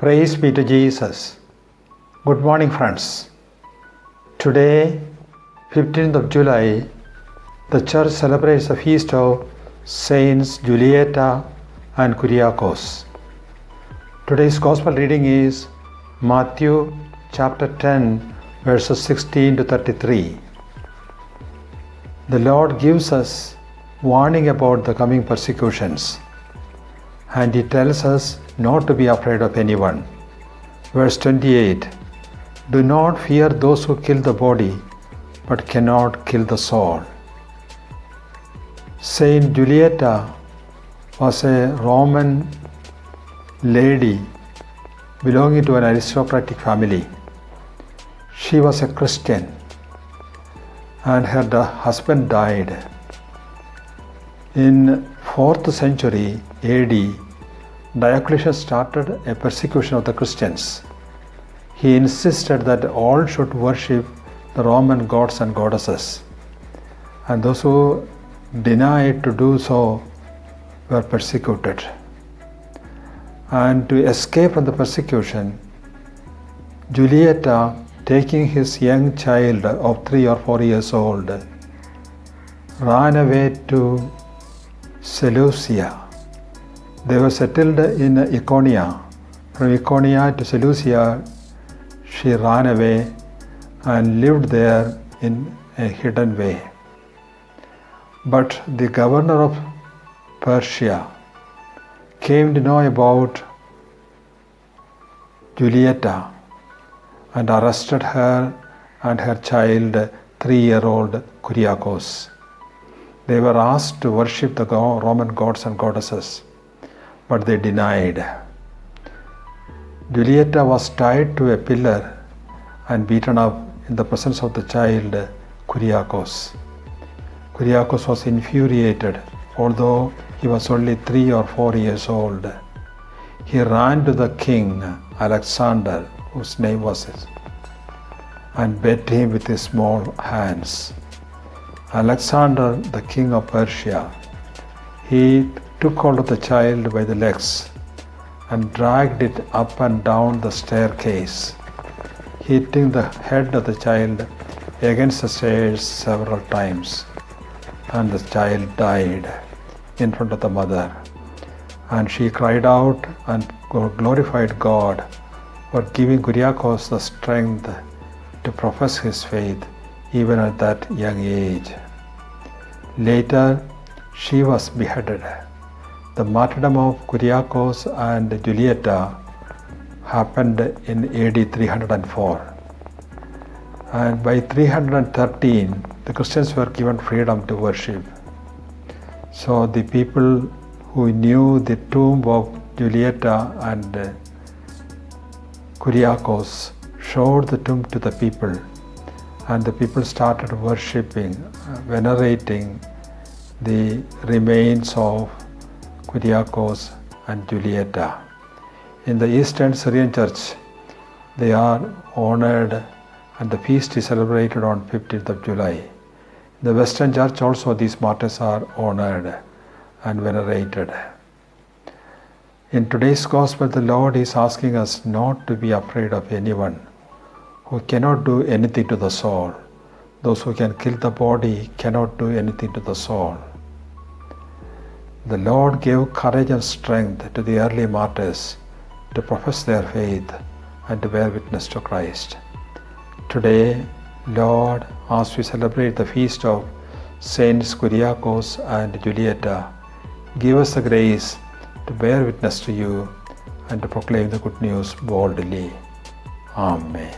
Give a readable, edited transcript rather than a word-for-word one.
Praise be to Jesus. Good morning, friends. Today, 15th of July, the church celebrates the feast of Saints Julieta and Kyriakos. Today's gospel reading is Matthew chapter 10, verses 16 to 33. The Lord gives us warning about the coming persecutions, and He tells us not to be afraid of anyone. Verse 28, do not fear those who kill the body, but cannot kill the soul. Saint Julieta was a Roman lady belonging to an aristocratic family. She was a Christian, and her husband died. In 4th century AD, Diocletian started a persecution of the Christians. He insisted that all should worship the Roman gods and goddesses, and those who denied to do so were persecuted. And to escape from the persecution, Julieta, taking his young child of 3 or 4 years old, ran away to Seleucia. They were settled in Iconia. From Iconia to Seleucia, she ran away and lived there in a hidden way. But the governor of Persia came to know about Julieta and arrested her and her child, 3-year-old Kyriakos. They were asked to worship the Roman gods and goddesses, but they denied. Julieta was tied to a pillar and beaten up in the presence of the child Kyriakos. Kyriakos was infuriated, although he was only 3 or 4 years old. He ran to the king Alexander, whose name was his, and beat him with his small hands. Alexander, the king of Persia, he took hold of the child by the legs and dragged it up and down the staircase, hitting the head of the child against the stairs several times. And the child died in front of the mother. And she cried out and glorified God for giving Kyriakos the strength to profess his faith even at that young age. Later, she was beheaded. The martyrdom of Kyriakos and Julieta happened in AD 304. And by 313, the Christians were given freedom to worship. So the people who knew the tomb of Julieta and Kyriakos showed the tomb to the people, and the people started worshipping, venerating the remains of Kyriakos and Julieta. In the Eastern Syrian Church, they are honored and the feast is celebrated on 15th of July. In the Western Church also these martyrs are honored and venerated. In today's Gospel, the Lord is asking us not to be afraid of anyone who cannot do anything to the soul. Those who can kill the body cannot do anything to the soul. The Lord gave courage and strength to the early martyrs to profess their faith and to bear witness to Christ. Today, Lord, as we celebrate the feast of Saints Kyriakos and Julieta, give us the grace to bear witness to you and to proclaim the good news boldly. Amen.